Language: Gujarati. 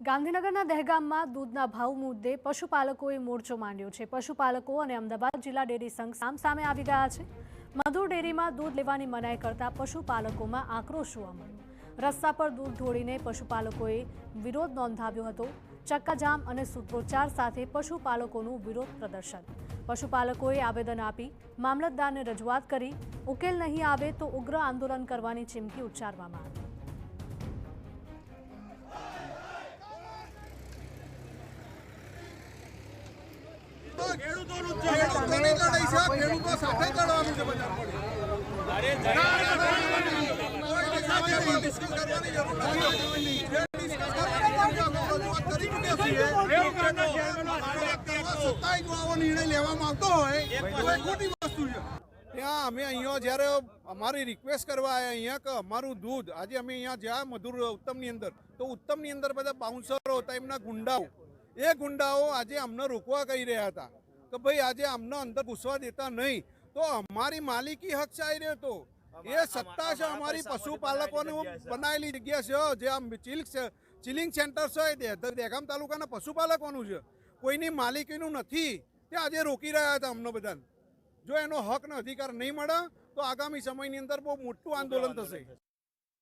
ગાંધીનગરના દહેગામમાં દૂધના ભાવ મુદ્દે પશુપાલકોએ મોરચો માંડ્યો છે। પશુપાલકો અને અમદાવાદ જિલ્લા ડેરી સંઘ સામસામે આવી ગયા છે। મધુર ડેરીમાં દૂધ લેવાની મનાઈ કરતા પશુપાલકોમાં આક્રોશ જોવા મળ્યો। રસ્તા પર દૂધ ઢોળીને પશુપાલકોએ વિરોધ નોંધાવ્યો હતો। ચક્કાજામ અને સૂત્રોચ્ચાર સાથે પશુપાલકોનું વિરોધ પ્રદર્શન। પશુપાલકોએ આવેદન આપી મામલતદારને રજૂઆત કરી। ઉકેલ નહીં આવે તો ઉગ્ર આંદોલન કરવાની ચીમકી ઉચ્ચારવામાં આવી। અમે અહીંયા જ્યારે અમારી રિક્વેસ્ટ કરવા આવ્યા અહીંયા કે અમારું દૂધ આજે અમે અહીંયા જ્યાં મધુર ઉત્તમની અંદર તો ઉત્તમની અંદર બધા બાઉન્સરો હતા, એમના ગુંડાઓ, એ ગુંડાઓ આજે અમને રોકવા કહી રહ્યા હતા કે ભાઈ આજે અમને અંદર ઘૂસવા દેતા નહીં, તો અમારી માલિકી હક ચાલી રહ્યો હતો। એ સત્તા છે અમારી પશુપાલકોને બનાવેલી જગ્યા છે, જે આ ચિલિંગ સેન્ટર છે દહેગામ તાલુકાના પશુપાલકોનું છે, કોઈની માલિકીનું નથી। તે આજે રોકી રહ્યા હતા અમને બધાને। જો એનો હક અને અધિકાર નહીં મળે તો આગામી સમયની અંદર બહુ મોટું આંદોલન થશે।